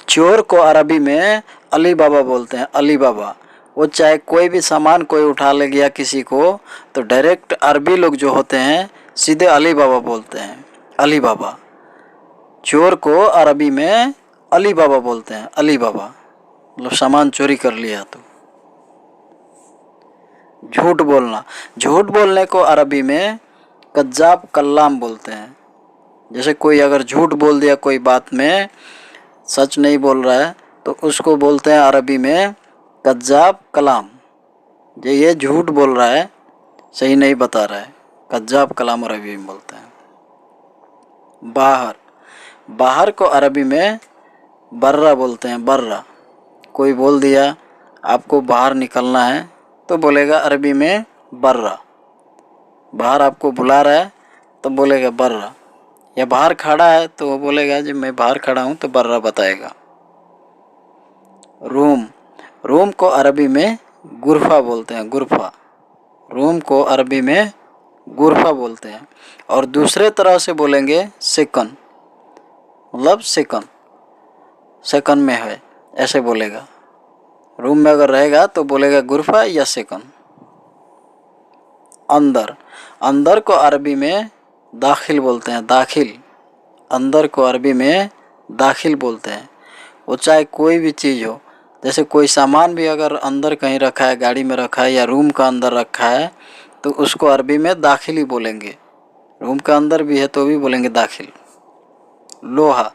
चोर को अरबी में अली बाबा बोलते हैं, अली बाबा। वो चाहे कोई भी सामान कोई उठा ले गया किसी को, तो डायरेक्ट अरबी लोग जो होते हैं सीधे अली बाबा बोलते हैं, अली बाबा। चोर को अरबी में अली बाबा बोलते हैं, अली बाबा, मतलब सामान चोरी कर लिया तो। झूठ बोलना, झूठ बोलने को अरबी में कज्जाब कल्लाम बोलते हैं। जैसे कोई अगर झूठ बोल दिया कोई बात में, सच नहीं बोल रहा है, तो उसको बोलते हैं अरबी में कज्जाब कलाम। ये झूठ बोल रहा है, सही नहीं बता रहा है, कज्जाब कलाम अरबी में बोलते हैं। बाहर, बाहर को अरबी में बर्रा बोलते हैं, बर्रा। कोई बोल दिया आपको बाहर निकलना है, तो बोलेगा अरबी में बर्रा। बाहर आपको बुला रहा है तो बोलेगा बर्रा। या बाहर खड़ा है तो वो बोलेगा जब मैं बाहर खड़ा हूँ, तो बर्रा बताएगा। रूम, रूम को अरबी में गुरफा बोलते हैं, गुरफा। रूम को अरबी में गुरफा बोलते हैं। और दूसरे तरह से बोलेंगे सेकंड, मतलब सेकंड, सेकंड में है, ऐसे बोलेगा। रूम में अगर रहेगा तो बोलेगा गुरफा या सेकंड। अंदर, अंदर को अरबी में दाखिल बोलते हैं, दाखिल। अंदर को अरबी में दाखिल बोलते हैं। वो चाहे कोई भी चीज़ हो, जैसे कोई सामान भी अगर अंदर कहीं रखा है, गाड़ी में रखा है या रूम का अंदर रखा है, तो उसको अरबी में दाखिल ही बोलेंगे। रूम का अंदर भी है तो भी बोलेंगे दाखिल। लोहा,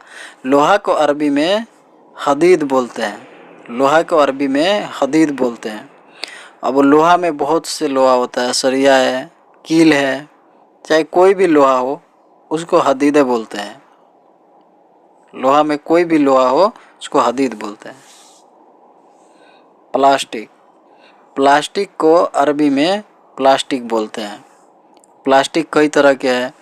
लोहा को अरबी में हदीद बोलते हैं, लोहा को अरबी में हदीद बोलते हैं। अब लोहा में बहुत से लोहा होता है, सरिया है, कील है, चाहे कोई भी लोहा हो उसको हदीदे बोलते हैं। लोहा में कोई भी लोहा हो उसको हदीद बोलते हैं। प्लास्टिक, प्लास्टिक को अरबी में प्लास्टिक बोलते हैं। प्लास्टिक कई तरह के हैं,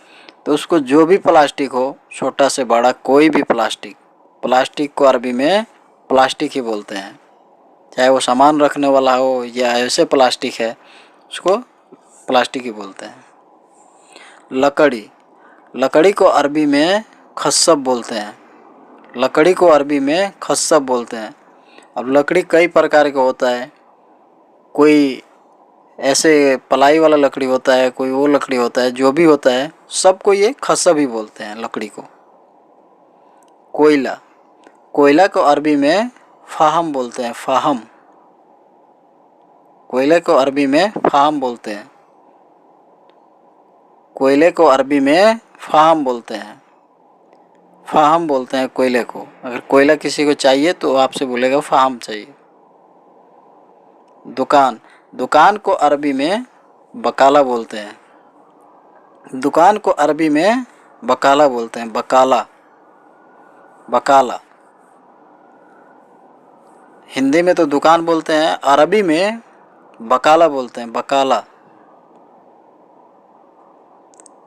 तो उसको जो भी प्लास्टिक हो, छोटा से बड़ा कोई भी प्लास्टिक, प्लास्टिक को अरबी में प्लास्टिक ही बोलते हैं। चाहे वो सामान रखने वाला हो या ऐसे प्लास्टिक है, उसको प्लास्टिक ही बोलते हैं। लकड़ी, लकड़ी को अरबी में खस्सब बोलते हैं, लकड़ी को अरबी में खस्सब बोलते हैं। अब लकड़ी कई प्रकार का होता है, कोई ऐसे पलाई वाला लकड़ी होता है, कोई वो लकड़ी होता है, जो भी होता है सबको ये खस्सब ही बोलते हैं, लकड़ी को। कोयला, कोयला को अरबी में फाहम बोलते हैं, फाहम। कोयले को अरबी में फाहम बोलते हैं, कोयले को अरबी में फाहम बोलते हैं, फाहम बोलते हैं कोयले को। अगर कोयला किसी को चाहिए तो आपसे बोलेगा फाहम चाहिए। दुकान, दुकान को अरबी में बकाला बोलते हैं, दुकान को अरबी में बकाला बोलते हैं, बकाला, बकाला। हिंदी में तो दुकान बोलते हैं, अरबी में बकाला बोलते हैं, बकाला।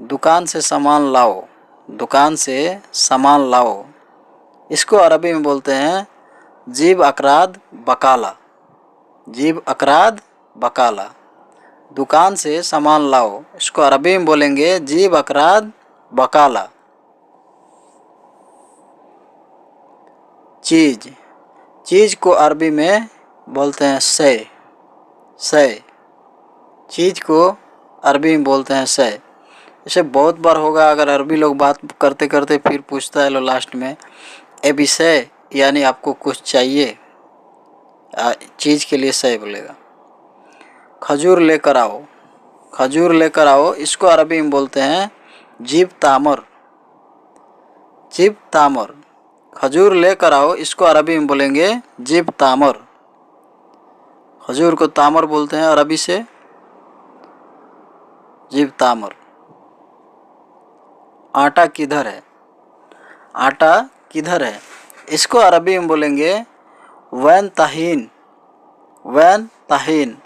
दुकान से सामान लाओ, दुकान से सामान लाओ, इसको अरबी में बोलते हैं जीब अकराद बकाला, जीब अकराद बकाला। दुकान से सामान लाओ, इसको अरबी में बोलेंगे जीब अकराद बकाला। चीज़, चीज़ को अरबी में बोलते हैं शै, शै। चीज़ को अरबी में बोलते हैं शै। इसे बहुत बार होगा, अगर अरबी लोग बात करते करते फिर पूछता है लो लास्ट में ए विषय, यानी आपको कुछ चाहिए, चीज़ के लिए शै बोलेगा। खजूर लेकर आओ, खजूर लेकर आओ, इसको अरबी में बोलते हैं जीब तामर, जीब तामर। खजूर लेकर आओ, इसको अरबी में बोलेंगे जीब तामर। खजूर को तामर बोलते हैं अरबी से, जीब तामर। आटा किधर है, आटा किधर है, इसको अरबी में बोलेंगे वैन ताहीन, वैन ताहीन।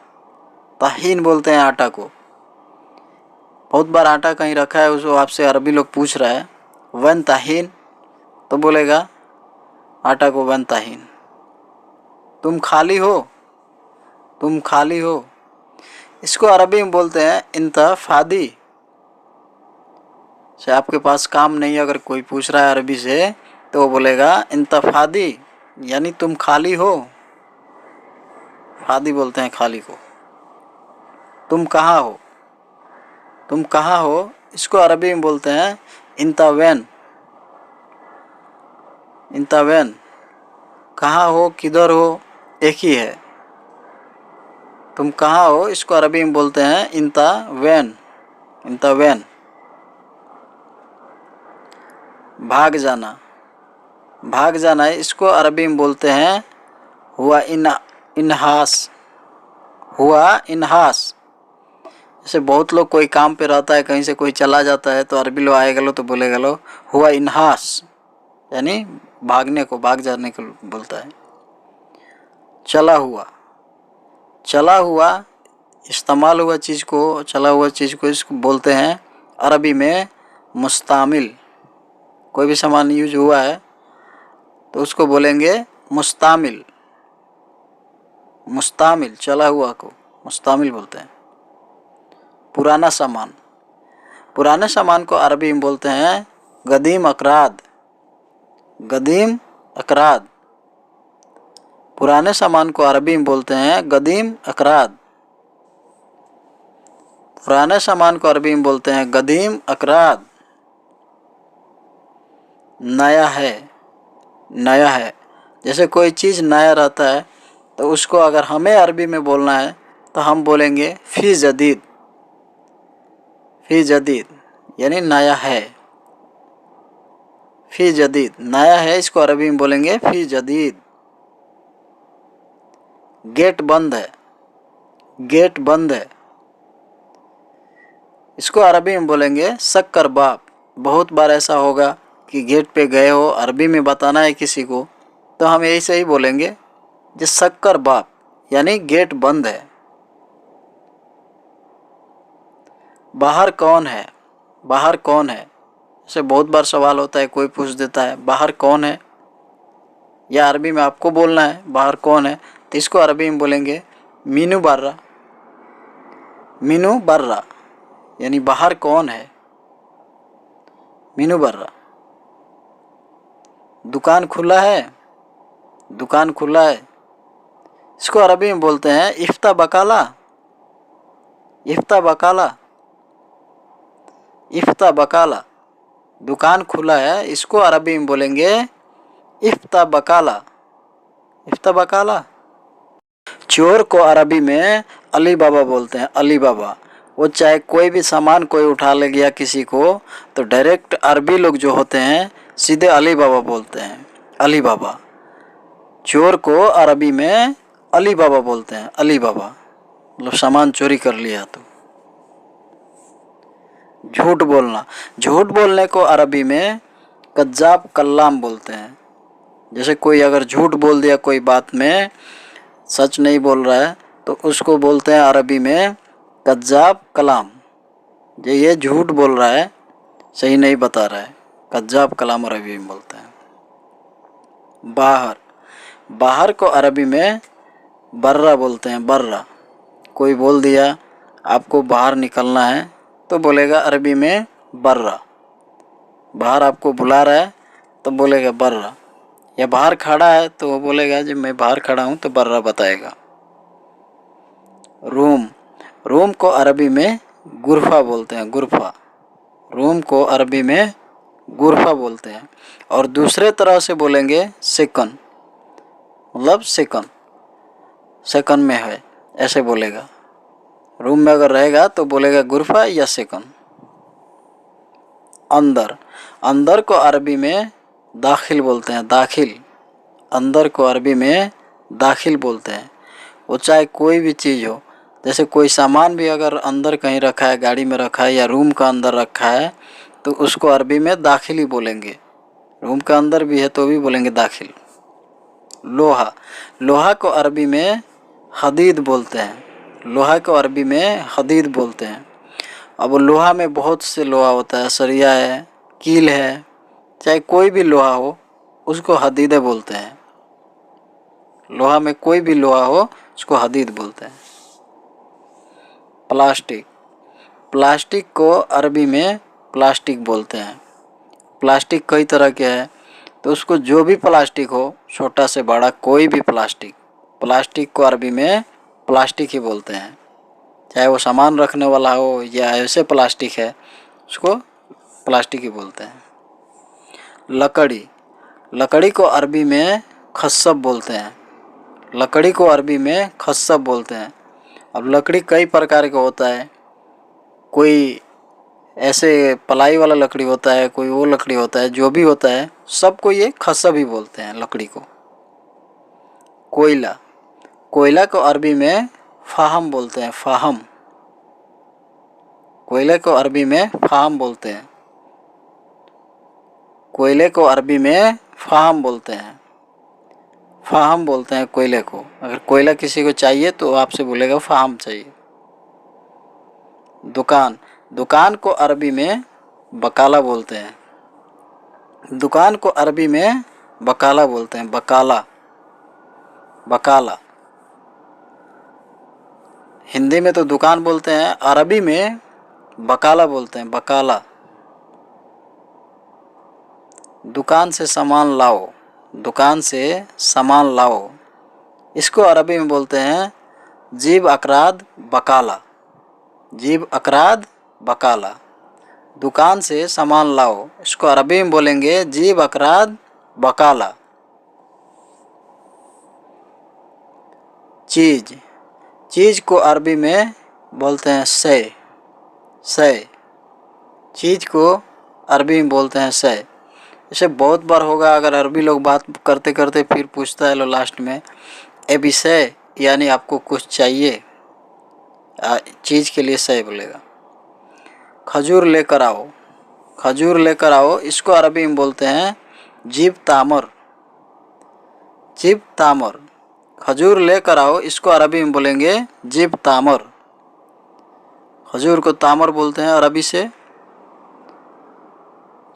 ताहीन बोलते हैं आटा को। बहुत बार आटा कहीं रखा है, उसको आपसे अरबी लोग पूछ रहा है वैन ताहीन, तो बोलेगा आटा को वैन ताहीन। तुम खाली हो, तुम खाली हो, इसको अरबी में बोलते हैं इंतफादी। से आपके पास काम नहीं है, अगर कोई पूछ रहा है अरबी से तो वो बोलेगा इंतफादी, यानी तुम खाली हो, फादी बोलते हैं खाली को। तुम कहाँ हो, तुम कहाँ हो, इसको अरबी में बोलते हैं इंता वैन। इंता वैन, कहाँ हो, किधर हो, एक ही है। तुम कहाँ हो, इसको अरबी में बोलते हैं इंता वैन। इंता वैन। भाग जाना, भाग जाना है, इसको अरबी में बोलते हैं हुआ इनहास। हुआ इनहास। जैसे बहुत लोग कोई काम पे रहता है, कहीं से कोई चला जाता है, तो अरबी लोग आएगा लो तो बोलेगा लो हुआ इनहास, यानी भागने को, भाग जाने को बोलता है। चला हुआ, चला हुआ, इस्तेमाल हुआ चीज़ को, चला हुआ चीज़ को इसको बोलते हैं अरबी में मुस्तामिल। कोई भी सामान यूज हुआ है तो उसको बोलेंगे मुस्तामिल। मुस्तामिल, चला हुआ को मुस्तामिल बोलते हैं। पुराना सामान, पुराने सामान को अरबी में बोलते हैं गदीम अकराद। गदीम अकराद, पुराने सामान को अरबी में बोलते हैं गदीम अकराद। पुराने सामान को अरबी में बोलते हैं गदीम अकराद। नया है, नया है, जैसे कोई चीज़ नया रहता है तो उसको अगर हमें अरबी में बोलना है तो हम बोलेंगे फ़ी जदीद। फ़ी जदीद यानी नया है। फ़ी जदीद, नया है, इसको अरबी में बोलेंगे फ़ी जदीद। गेट बंद है, गेट बंद है, इसको अरबी में बोलेंगे शक्कर बाप। बहुत बार ऐसा होगा कि गेट पे गए हो, अरबी में बताना है किसी को, तो हम यही से ही बोलेंगे जो शक्कर बाप, यानी गेट बंद है। बाहर कौन है, बाहर कौन है, ऐसे बहुत बार सवाल होता है, कोई पूछ देता है बाहर कौन है, या अरबी में आपको बोलना है बाहर कौन है, तो इसको अरबी में बोलेंगे मीनू बर्रा। मीनू बर्रा यानी बाहर कौन है, मीनू बर्रा। दुकान खुला है, दुकान खुला है, इसको अरबी में बोलते हैं इफ्ता बकाला। इफ्ता बकाला, इफ्ता बकाला, दुकान खुला है, इसको अरबी में बोलेंगे इफ्ता बकाला। इफ्ता बकाला। चोर को अरबी में अली बाबा बोलते हैं, अली बाबा। वो चाहे कोई भी सामान कोई उठा ले गया किसी को, तो डायरेक्ट अरबी लोग जो होते हैं सीधे अली बाबा बोलते हैं, अली बाबा। चोर को अरबी में अली बाबा बोलते हैं, अली बाबा, मतलब सामान चोरी कर लिया तो। झूठ बोलना, झूठ बोलने को अरबी में कज्जाब कल्लाम बोलते हैं। जैसे कोई अगर झूठ बोल दिया कोई बात में, सच नहीं बोल रहा है, तो उसको बोलते हैं अरबी में कज्जाब कलाम। जो ये झूठ बोल रहा है, सही नहीं बता रहा है, कज्जाब कलाम अरबी में बोलते हैं। बाहर, बाहर को अरबी में बर्रा बोलते हैं, बर्रा। कोई बोल दिया आपको बाहर निकलना है तो बोलेगा अरबी में बर्रा। बाहर आपको बुला रहा है तो बोलेगा बर्रा, या बाहर खड़ा है तो वो बोलेगा जब मैं बाहर खड़ा हूँ तो बर्रा बताएगा। रूम, रूम को अरबी में गुरफा बोलते हैं, गुरफा। रूम को अरबी में गुरफा बोलते हैं। और दूसरे तरह से बोलेंगे सेकंड, मतलब सेकंड, सेकंड में है, ऐसे बोलेगा। रूम में अगर रहेगा तो बोलेगा गुरफा या सेकंड। अंदर, अंदर को अरबी में दाखिल बोलते हैं, दाखिल। अंदर को अरबी में दाखिल बोलते हैं। वो चाहे कोई भी चीज़ हो, जैसे कोई सामान भी अगर अंदर कहीं रखा है, गाड़ी में रखा है या रूम का अंदर रखा है, तो उसको अरबी में दाखिल ही बोलेंगे। रूम का अंदर भी है तो भी बोलेंगे दाखिल। लोहा, लोहा को अरबी में हदीद बोलते हैं। लोहा को अरबी में हदीद बोलते हैं। अब लोहा में बहुत से लोहा होता है, सरिया है, कील है, चाहे कोई भी लोहा हो उसको हदीदे बोलते हैं। लोहा में कोई भी लोहा हो उसको हदीद बोलते हैं। प्लास्टिक, प्लास्टिक को अरबी में प्लास्टिक बोलते हैं। प्लास्टिक कई तरह के हैं, तो उसको जो भी प्लास्टिक हो, छोटा से बड़ा कोई भी प्लास्टिक, प्लास्टिक को अरबी में प्लास्टिक ही बोलते हैं। चाहे वो सामान रखने वाला हो या ऐसे प्लास्टिक है, उसको प्लास्टिक ही बोलते हैं। लकड़ी, लकड़ी को अरबी में खस्सब बोलते हैं। लकड़ी को अरबी में खस्सब बोलते हैं। अब लकड़ी कई प्रकार का होता है, कोई ऐसे पलाई वाला लकड़ी होता है, कोई वो लकड़ी होता है, जो भी होता है सबको ये खस्सब ही बोलते हैं लकड़ी को। कोयला, कोयला को अरबी में फाहम बोलते हैं। फाहम, कोयले को अरबी में फाहम बोलते हैं। कोयले को अरबी में फाहम बोलते हैं। फाहम बोलते हैं कोयले को। अगर कोयला किसी को चाहिए तो आपसे बोलेगा फाहम चाहिए। दुकान, दुकान को अरबी में बकाला बोलते हैं। दुकान को अरबी में बकाला बोलते हैं। बकाला, बकाला। हिंदी में तो दुकान बोलते हैं, अरबी में बकाला बोलते हैं। बकाला। दुकान से सामान लाओ, दुकान से सामान लाओ, इसको अरबी में बोलते हैं जीब अकराद बकाला। जीब अकराद बकाला। दुकान से सामान लाओ, इसको अरबी में बोलेंगे जीब अकराद बकाला। चीज़, चीज़ को अरबी में बोलते हैं शै। शै, चीज़ को अरबी में बोलते हैं शै। इसे बहुत बार होगा, अगर अरबी लोग बात करते करते फिर पूछता है लो लास्ट में ए विषय, यानी आपको कुछ चाहिए, चीज़ के लिए शै बोलेगा। खजूर लेकर आओ, खजूर लेकर आओ, इसको अरबी में बोलते हैं जीब तामर। जीब तामर। खजूर लेकर आओ, इसको अरबी में बोलेंगे जीब तामर। खजूर को तामर बोलते हैं अरबी से,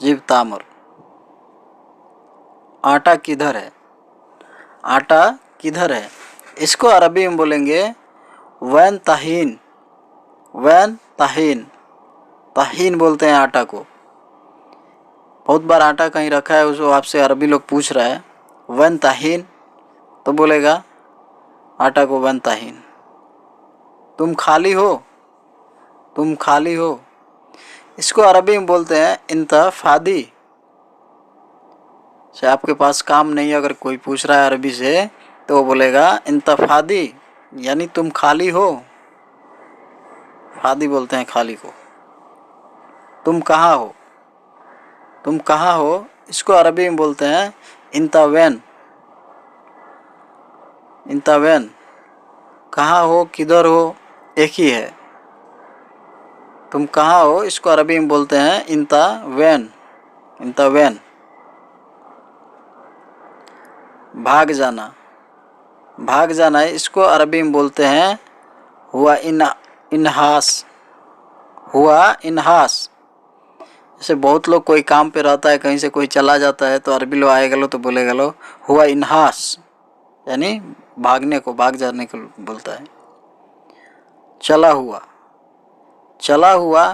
जीब तामर। आटा किधर है, आटा किधर है, इसको अरबी में बोलेंगे वैन ताहीन। वैन ताहीन, ताहीन बोलते हैं आटा को। बहुत बार आटा कहीं रखा है, उसको आपसे अरबी लोग पूछ रहा है वैन ताहीन, तो बोलेगा आटा को वैन ताहीन। तुम खाली हो, तुम खाली हो, इसको अरबी में बोलते हैं इंतफादी। से आपके पास काम नहीं है, अगर कोई पूछ रहा है अरबी से तो वो बोलेगा इंतफादी, यानी तुम खाली हो। फादी बोलते हैं खाली को। तुम कहाँ हो, तुम कहाँ हो, इसको अरबी में बोलते हैं इंतावैन। इंतावैन, कहाँ हो किधर हो एक ही है। तुम कहाँ हो, इसको अरबी में बोलते हैं इंतावैन। इंतावैन। भाग जाना, भाग जाना है, इसको अरबी में बोलते हैं हुआ इनहास। हुआ इनहास। जैसे बहुत लोग कोई काम पे रहता है, कहीं से कोई चला जाता है तो अरबी लोग आएगा लो तो बोलेगा लो हुआ इनहास, यानी भागने को, भाग जाने को बोलता है। चला हुआ, चला हुआ,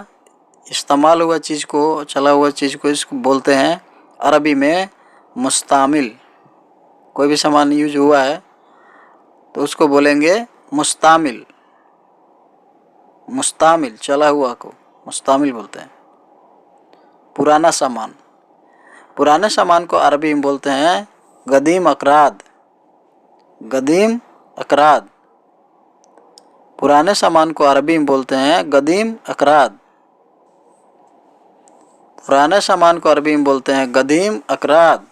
इस्तेमाल हुआ चीज़ को, चला हुआ चीज़ को इसको बोलते हैं अरबी में मुस्तामिल। कोई भी सामान यूज हुआ है तो उसको बोलेंगे मुस्तामिल। मुस्तामिल, चला हुआ को मुस्तामिल बोलते हैं। पुराना सामान, पुराने सामान को अरबी में बोलते हैं गदीम अकराद। गदीम अकराद। पुराने सामान को अरबी में बोलते हैं गदीम अकराद। पुराने सामान को अरबी में बोलते हैं गदीम अकराद।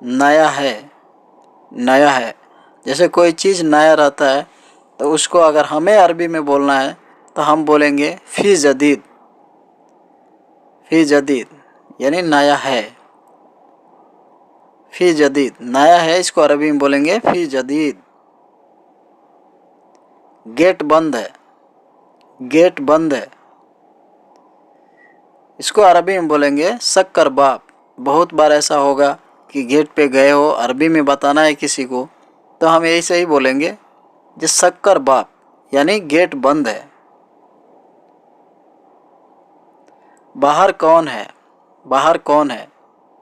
नया है, नया है, जैसे कोई चीज़ नया रहता है तो उसको अगर हमें अरबी में बोलना है तो हम बोलेंगे फ़ी जदीद। फ़ी जदीद यानी नया है। फ़ी जदीद, नया है, इसको अरबी में बोलेंगे फ़ी जदीद। गेट बंद है, गेट बंद है, इसको अरबी में बोलेंगे शक्कर बाप। बहुत बार ऐसा होगा कि गेट पे गए हो, अरबी में बताना है किसी को, तो हम यही से ही बोलेंगे जो शक्कर बाप, यानी गेट बंद है। बाहर कौन है, बाहर कौन है,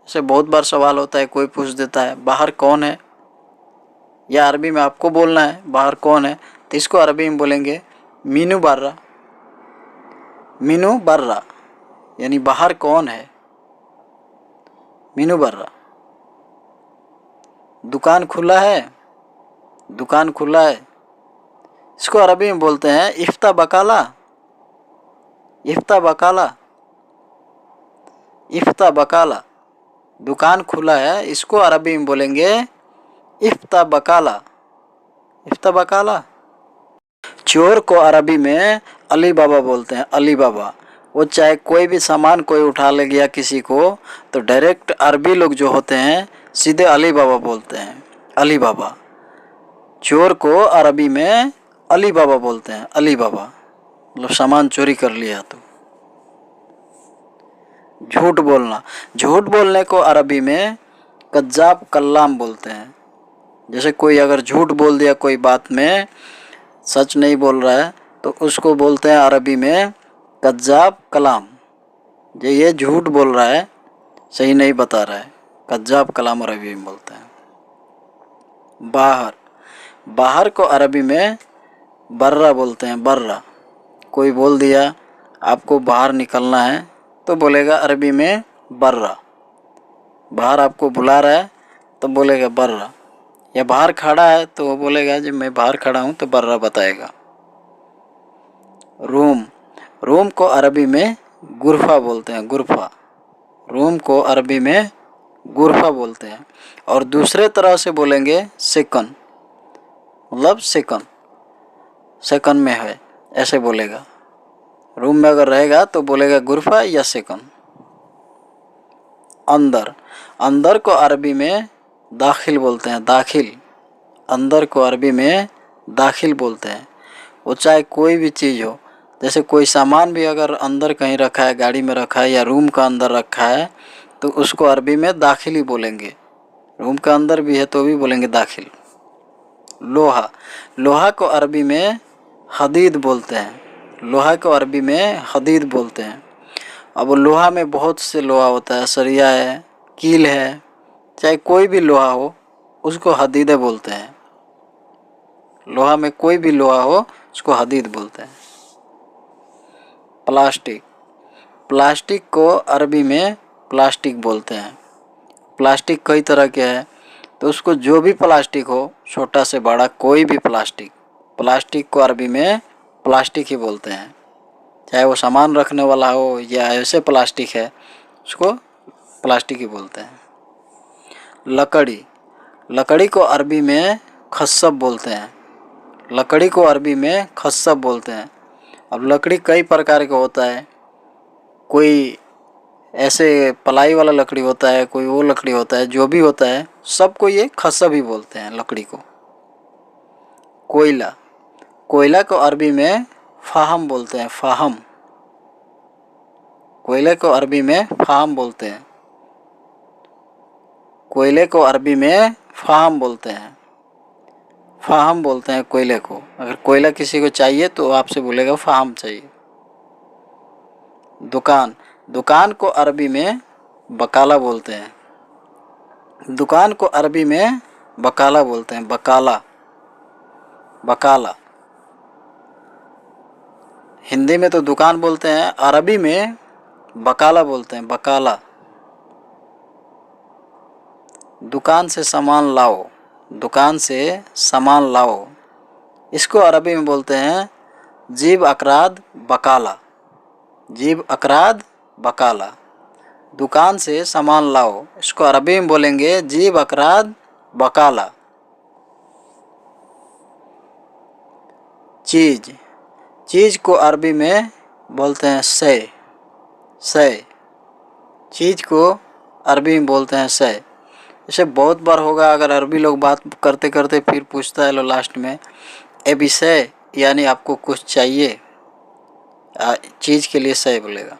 जैसे बहुत बार सवाल होता है, कोई पूछ देता है बाहर कौन है, या अरबी में आपको बोलना है बाहर कौन है, तो इसको अरबी में बोलेंगे मीनू बर्रा। मीनू बर्रा यानी बाहर कौन है, मीनू बर्रा। दुकान खुला है, दुकान खुला है, इसको अरबी में बोलते हैं इफ्ता बकाला। इफ्ता बकाला, इफ्ता बकाला। दुकान खुला है, इसको अरबी में बोलेंगे इफ्ता बकाला। इफ्ता बकाला। चोर को अरबी में अली बाबा बोलते हैं, अली बाबा। वो चाहे कोई भी सामान कोई उठा ले गया किसी को, तो डायरेक्ट अरबी लोग जो होते हैं सीधे अली बाबा बोलते हैं, अली बाबा। चोर को अरबी में अली बाबा बोलते हैं, अली बाबा, मतलब सामान चोरी कर लिया तो। झूठ बोलना, झूठ बोलने को अरबी में कज्जाब कल्लाम बोलते हैं। जैसे कोई अगर झूठ बोल दिया कोई बात में, सच नहीं बोल रहा है, तो उसको बोलते हैं अरबी में कज्जाब कलाम। ये झूठ बोल रहा है, सही नहीं बता रहा है, कज्जाब कलाम अरबी में बोलते हैं। बाहर, बाहर को अरबी में बर्रा बोलते हैं, बर्रा। कोई बोल दिया आपको बाहर निकलना है, तो बोलेगा अरबी में बर्रा। बाहर आपको बुला रहा है तो बोलेगा बर्रा। या बाहर खड़ा है तो वो बोलेगा जब मैं बाहर खड़ा हूँ, तो बर्रा बताएगा। रूम, रूम को अरबी में गुरफा बोलते हैं, गुरफा। रूम को अरबी में गुरफा बोलते हैं। और दूसरे तरह से बोलेंगे सेकंड, मतलब सेकंड, सेकंड में है ऐसे बोलेगा। रूम में अगर रहेगा तो बोलेगा गुरफा या सेकंड। अंदर, अंदर को अरबी में दाखिल बोलते हैं, दाखिल। अंदर को अरबी में दाखिल बोलते हैं। वो चाहे कोई भी चीज़ हो, जैसे कोई सामान भी अगर अंदर कहीं रखा है, गाड़ी में रखा है या रूम का अंदर रखा है, तो उसको अरबी में दाखिल ही बोलेंगे। रूम का अंदर भी है तो भी बोलेंगे दाखिल। लोहा, लोहा को अरबी में हदीद बोलते हैं। लोहा को अरबी में हदीद बोलते हैं। अब लोहा में बहुत से लोहा होता है, सरिया है, कील है, चाहे कोई भी लोहा हो उसको हदीदे बोलते हैं। लोहा में कोई भी लोहा हो उसको हदीद बोलते हैं। प्लास्टिक, प्लास्टिक को अरबी में प्लास्टिक बोलते हैं। प्लास्टिक कई तरह के हैं, तो उसको जो भी प्लास्टिक हो, छोटा से बड़ा कोई भी प्लास्टिक, प्लास्टिक को अरबी में प्लास्टिक ही बोलते हैं। चाहे वो सामान रखने वाला हो या ऐसे प्लास्टिक है, उसको प्लास्टिक ही बोलते हैं। लकड़ी, लकड़ी को अरबी में खस्सब बोलते हैं। लकड़ी को अरबी में खस्सब बोलते हैं। अब लकड़ी कई प्रकार का होता है, कोई ऐसे पलाई वाला लकड़ी होता है, कोई वो लकड़ी होता है, जो भी होता है सबको ये खस्सब ही बोलते हैं लकड़ी को। कोयला, कोयला को अरबी में फाहम बोलते हैं, फाहम। कोयले को अरबी में फाहम बोलते हैं। कोयले को अरबी में फाहम बोलते हैं, फाहम बोलते हैं कोयले को। अगर कोयला किसी को चाहिए तो आपसे बोलेगा फाहम चाहिए। दुकान, दुकान को अरबी में बकाला बोलते हैं। दुकान को अरबी में बकाला बोलते हैं, बकाला, बकाला। हिंदी में तो दुकान बोलते हैं, अरबी में बकाला बोलते हैं, बकाला। दुकान से सामान लाओ, दुकान से सामान लाओ, इसको अरबी में बोलते हैं जीब अकराद बकाला, जीब अकराद बकाला। दुकान से सामान लाओ, इसको अरबी में बोलेंगे जीब अकराद बकाला। चीज़, चीज़ को अरबी में बोलते हैं शै, शै। चीज़ को अरबी में बोलते हैं शै। जैसे बहुत बार होगा, अगर अरबी लोग बात करते करते फिर पूछता है लो लास्ट में ए विषय, यानी आपको कुछ चाहिए, चीज़ के लिए शै बोलेगा।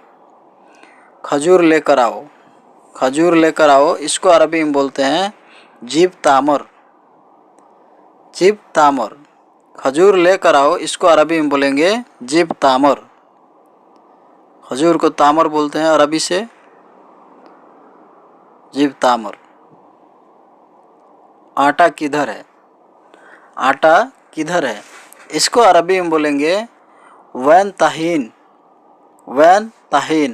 खजूर लेकर आओ, खजूर लेकर आओ, इसको अरबी में बोलते हैं जीब तामर, जीब तामर। खजूर लेकर आओ, इसको अरबी में बोलेंगे जीब तामर। खजूर को तामर बोलते हैं अरबी से। जीव तामर। आटा किधर है? आटा किधर है? इसको अरबी में बोलेंगे वैन ताहीन। वैन ताहीन,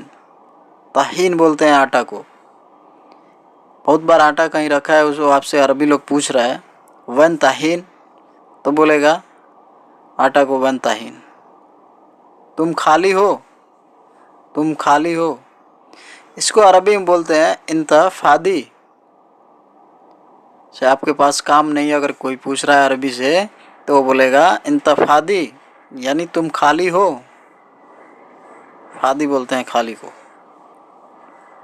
ताहीन बोलते हैं आटा को। बहुत बार आटा कहीं रखा है, उसको आपसे अरबी लोग पूछ रहा है वैन ताहीन, तो बोलेगा आटा को वैन ताहीन। तुम खाली हो? तुम खाली हो, इसको अरबी में बोलते हैं इंतफादी। से आपके पास काम नहीं है, अगर कोई पूछ रहा है अरबी से तो वो बोलेगा इंतफादी, यानी तुम खाली हो। फादी बोलते हैं खाली को।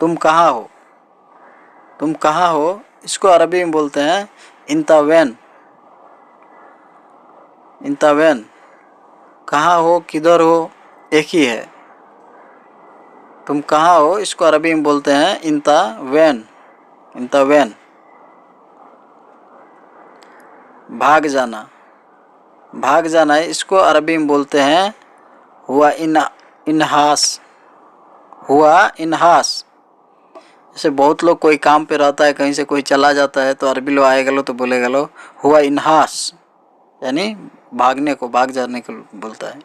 तुम कहाँ हो? तुम कहाँ हो, इसको अरबी में बोलते हैं इंतावैन। इंतावैन, कहाँ हो, किधर हो, एक ही है। तुम कहाँ हो, इसको अरबी में बोलते हैं इंतावैन। इंतावैन। भाग जाना। भाग जाना है, इसको अरबी में बोलते हैं हुआ इनहास। हुआ इनहास। जैसे बहुत लोग कोई काम पे रहता है, कहीं से कोई चला जाता है, तो अरबी लोग आए गलो तो बोले गलो हुआ इनहास, यानी भागने को, भाग जाने को बोलता है।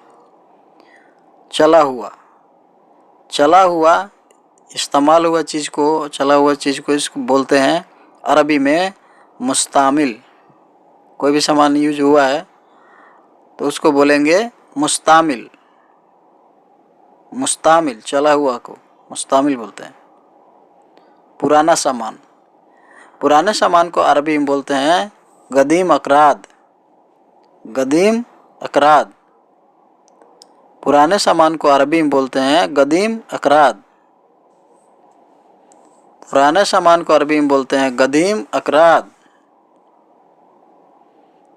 चला हुआ। चला हुआ, इस्तेमाल हुआ चीज़ को, चला हुआ चीज़ को इसको बोलते हैं अरबी में मुस्तामिल। कोई भी सामान यूज हुआ है तो उसको बोलेंगे मुस्तामिल। मुस्तामिल, चला हुआ को मुस्तामिल बोलते हैं। पुराना सामान। पुराने सामान को अरबी में बोलते हैं गदीम अकराद। गदीम अकराद। पुराने सामान को अरबी में बोलते हैं गदीम अकराद। पुराने सामान को अरबी में बोलते हैं गदीम अकराद।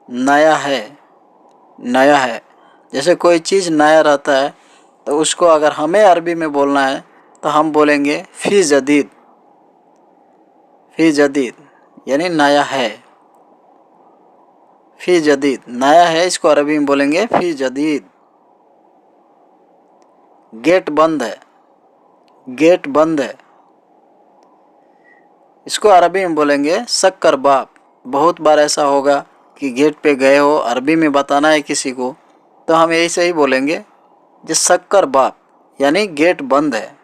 नया है। नया है, जैसे कोई चीज़ नया रहता है तो उसको अगर हमें अरबी में बोलना है तो हम बोलेंगे फ़ी जदीद। फ़ी जदीद यानी नया है। फ़ी जदीद, नया है, इसको अरबी में बोलेंगे फ़ी जदीद। गेट बंद है। गेट बंद है, इसको अरबी में बोलेंगे शक्कर बाप। बहुत बार ऐसा होगा कि गेट पे गए हो, अरबी में बताना है किसी को, तो हम यही से ही बोलेंगे जो शक्कर बाप, यानी गेट बंद है।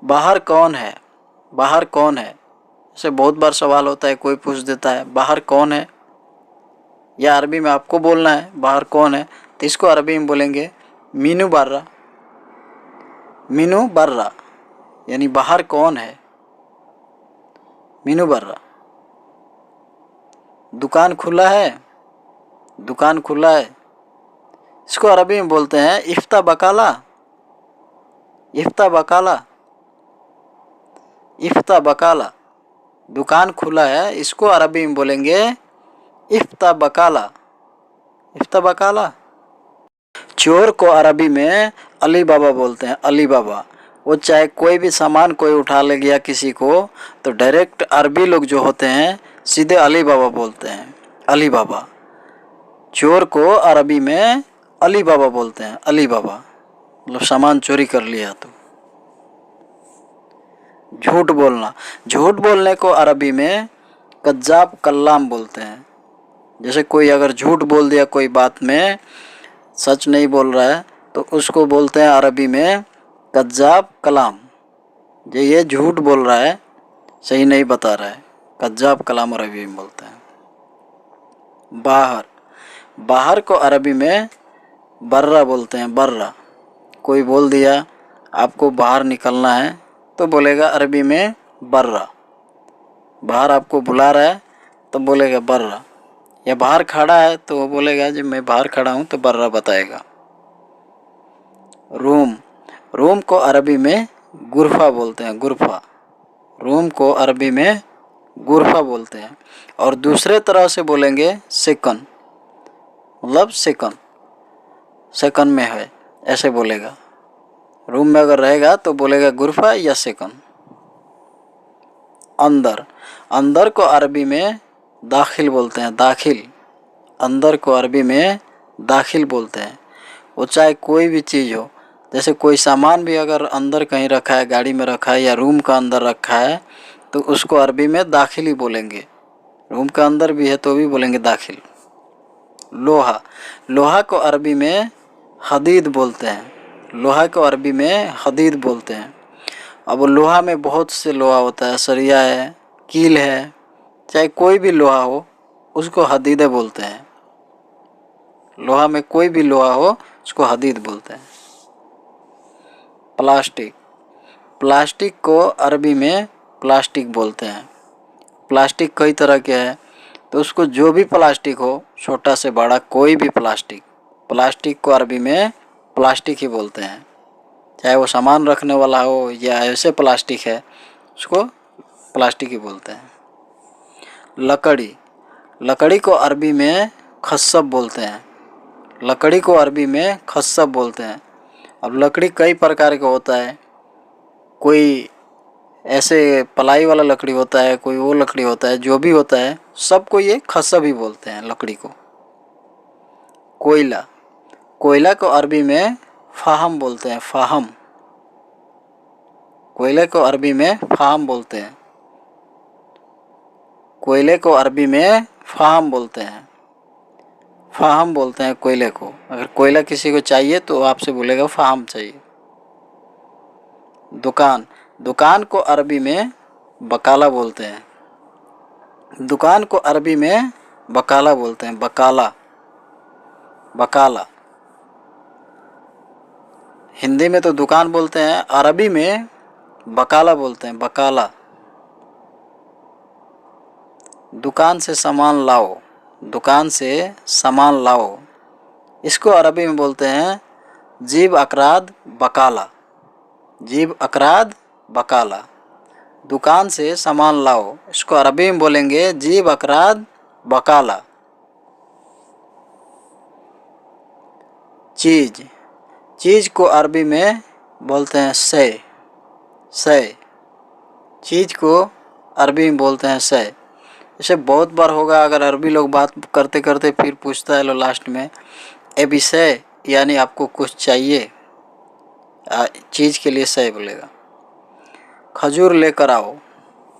बाहर कौन है? बाहर कौन है, ऐसे बहुत बार सवाल होता है, कोई पूछ देता है बाहर कौन है, या अरबी में आपको बोलना है बाहर कौन है, तो इसको अरबी में बोलेंगे मीनू बर्रा। मीनू बर्रा यानी बाहर कौन है, मीनू बर्रा। दुकान खुला है। दुकान खुला है, इसको अरबी में बोलते हैं इफ्ता बकाला। इफ्ता बकाला। इफ्ता बकाला, दुकान खुला है, इसको अरबी में बोलेंगे इफ्ता बकाला। इफ्ता बकाला। चोर को अरबी में अली बाबा बोलते हैं। अली बाबा, वो चाहे कोई भी सामान कोई उठा ले गया किसी को, तो डायरेक्ट अरबी लोग जो होते हैं सीधे अली बाबा बोलते हैं। अली बाबा। चोर को अरबी में अली बाबा बोलते हैं। अली बाबा मतलब सामान चोरी कर लिया तो। झूठ बोलना। झूठ बोलने को अरबी में कज्जाब कल्लाम बोलते हैं। जैसे कोई अगर झूठ बोल दिया कोई बात में, सच नहीं बोल रहा है, तो उसको बोलते हैं अरबी में कज्जाब कलाम। जो ये झूठ बोल रहा है, सही नहीं बता रहा है, कज्जाब कलाम अरबी में बोलते हैं। बाहर। बाहर को अरबी में बर्रा बोलते हैं। बर्रा, कोई बोल दिया आपको बाहर निकलना है तो बोलेगा अरबी में बर्रा। बाहर आपको बुला रहा है तो बोलेगा बर्रा, या बाहर खड़ा है तो वो बोलेगा जब मैं बाहर खड़ा हूँ तो बर्रा बताएगा। रूम। रूम को अरबी में गुरफा बोलते हैं। गुरफा। रूम को अरबी में गुरफा बोलते हैं। और दूसरे तरह से बोलेंगे सेकंड, मतलब सेकंड, सेकंड में है ऐसे बोलेगा। रूम में अगर रहेगा तो बोलेगा गुरफा या सेकंड। अंदर। अंदर को अरबी में दाखिल बोलते हैं। दाखिल। अंदर को अरबी में दाखिल बोलते हैं। वो चाहे कोई भी चीज़ हो, जैसे कोई सामान भी अगर अंदर कहीं रखा है, गाड़ी में रखा है या रूम का अंदर रखा है, तो उसको अरबी में दाखिल ही बोलेंगे। रूम का अंदर भी है तो भी बोलेंगे दाखिल। लोहा, लोहा को अरबी में हदीद बोलते हैं। लोहा को अरबी में हदीद बोलते हैं। अब लोहा में बहुत से लोहा होता है, सरिया है, कील है, चाहे कोई भी लोहा हो उसको हदीदे बोलते हैं। लोहा में कोई भी लोहा हो उसको हदीद बोलते हैं। प्लास्टिक, प्लास्टिक को अरबी में प्लास्टिक बोलते हैं। प्लास्टिक कई तरह के हैं, तो उसको जो भी प्लास्टिक हो, छोटा से बड़ा कोई भी प्लास्टिक, प्लास्टिक को अरबी में प्लास्टिक ही बोलते हैं। चाहे वो सामान रखने वाला हो या ऐसे प्लास्टिक है, उसको प्लास्टिक ही बोलते हैं। लकड़ी, लकड़ी को अरबी में खस्सब बोलते हैं। लकड़ी को अरबी में खस्सब बोलते हैं। अब लकड़ी कई प्रकार का होता है, कोई ऐसे पलाई वाला लकड़ी होता है, कोई वो लकड़ी होता है, जो भी होता है सबको ये खस्सब ही बोलते हैं लकड़ी को। कोयला, कोयला को अरबी में फाहम बोलते हैं। फाहम, कोयले को अरबी में फाहम बोलते हैं। कोयले को अरबी में फाहम बोलते हैं। फाहम बोलते हैं कोयले को। अगर कोयला किसी को चाहिए तो आपसे बोलेगा फाहम चाहिए। दुकान, दुकान को अरबी में बकाला बोलते हैं। दुकान को अरबी में बकाला बोलते हैं। बकाला, बकाला। हिंदी में तो दुकान बोलते हैं, अरबी में बकाला बोलते हैं। बकाला। दुकान से सामान लाओ, दुकान से सामान लाओ, इसको अरबी में बोलते हैं जीब अकराद बकाला। जीब अकराद बकाला। दुकान से सामान लाओ, इसको अरबी में बोलेंगे जीब अकराद बकाला। चीज़, चीज़ को अरबी में बोलते हैं शै। शै, चीज़ को अरबी में बोलते हैं शै। इसे बहुत बार होगा, अगर अरबी लोग बात करते करते फिर पूछता है लो लास्ट में ए विषय, यानी आपको कुछ चाहिए, चीज़ के लिए शै बोलेगा। खजूर लेकर आओ,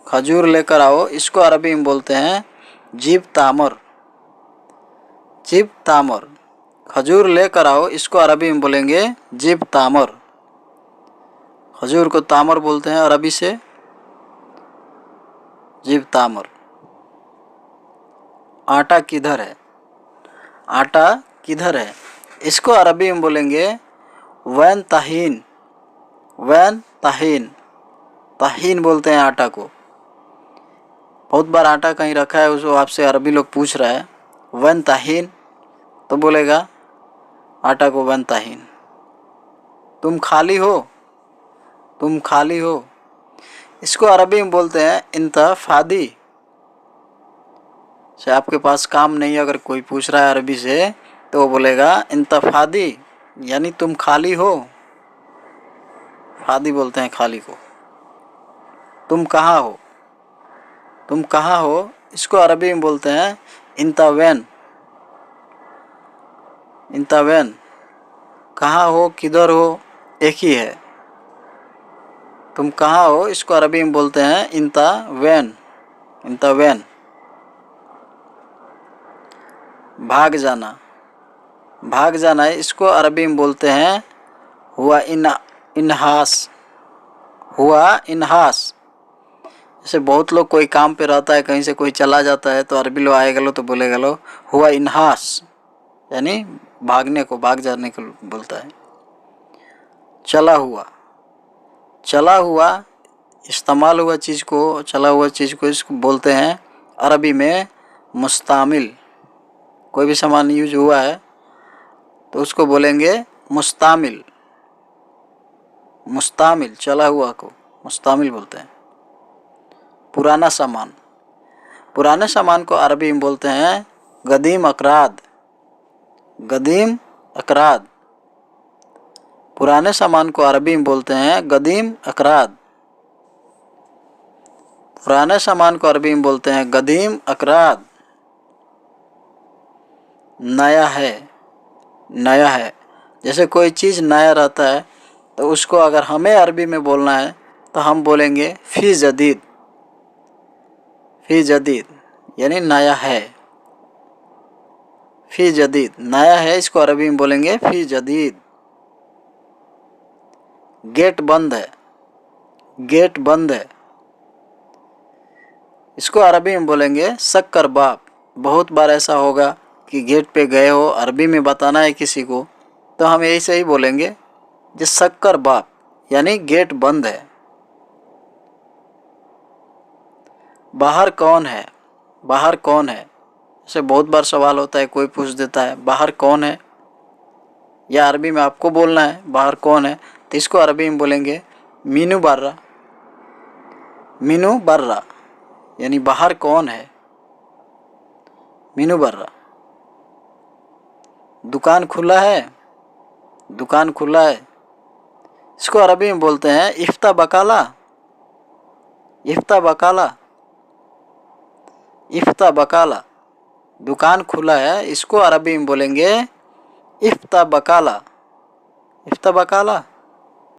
खजूर लेकर आओ, इसको अरबी में बोलते हैं जीब तामर। जीब तामर। खजूर लेकर आओ, इसको अरबी में बोलेंगे जीब तामर। खजूर को तामर बोलते हैं अरबी से, जीब तामर। आटा किधर है, आटा किधर है, इसको अरबी में बोलेंगे वैन ताहीन। वैन ताहीन, ताहीन बोलते हैं आटा को। बहुत बार आटा कहीं रखा है, उसको आपसे अरबी लोग पूछ रहा है वैन ताहीन, तो बोलेगा आटा को वैन ताहीन। तुम खाली हो, तुम खाली हो, इसको अरबी में बोलते हैं इंतफादी। से आपके पास काम नहीं, अगर कोई पूछ रहा है अरबी से तो वो बोलेगा इंतफादी, यानी तुम खाली हो। फादी बोलते हैं खाली को। तुम कहाँ हो, तुम कहाँ हो, इसको अरबी में बोलते हैं इंतावैन। इंतावैन, कहाँ हो किधर हो एक ही है। तुम कहाँ हो, इसको अरबी में बोलते हैं इंतावैन। इंतावैन। भाग जाना, भाग जाना है, इसको अरबी में बोलते हैं हुआ इनहास। हुआ इनहास। जैसे बहुत लोग कोई काम पे रहता है, कहीं से कोई चला जाता है तो अरबी लोग आएगा लो तो बोलेगा लो हुआ इनहास, यानी भागने को, भाग जाने को बोलता है। चला हुआ, चला हुआ, इस्तेमाल हुआ चीज़ को, चला हुआ चीज़ को इसको बोलते हैं अरबी में मुस्तामिल। कोई भी सामान यूज हुआ है तो उसको बोलेंगे मुस्तामिल। मुस्तामिल, चला हुआ को मुस्तामिल बोलते हैं। पुराना सामान, पुराने सामान को अरबी में बोलते हैं गदीम अकराद। गदीम अकराद। पुराने सामान को अरबी में बोलते हैं गदीम अकराद। पुराने सामान को अरबी में बोलते हैं गदीम अकराद। नया है, नया है, जैसे कोई चीज़ नया रहता है तो उसको अगर हमें अरबी में बोलना है तो हम बोलेंगे फ़ी जदीद। फ़ी जदीद यानी नया है। फ़ी जदीद नया है, इसको अरबी में बोलेंगे फ़ी जदीद। गेट बंद है। गेट बंद है, इसको अरबी में बोलेंगे शक्कर बाप। बहुत बार ऐसा होगा कि गेट पे गए हो, अरबी में बताना है किसी को, तो हम ऐसे ही बोलेंगे जे शक्कर बाप यानी गेट बंद है। बाहर कौन है। बाहर कौन है, ऐसे बहुत बार सवाल होता है, कोई पूछ देता है बाहर कौन है, या अरबी में आपको बोलना है बाहर कौन है, तो इसको अरबी में बोलेंगे मीनू बर्रा। मीनू बर्रा यानी बाहर कौन है, मीनू बर्रा। दुकान खुला है। दुकान खुला है, इसको अरबी में बोलते हैं इफ्ता बकाला। इफ्ता बकाला। इफ्ता बकाला दुकान खुला है, इसको अरबी में बोलेंगे इफ्ता बकाला। इफ्ता बकाला।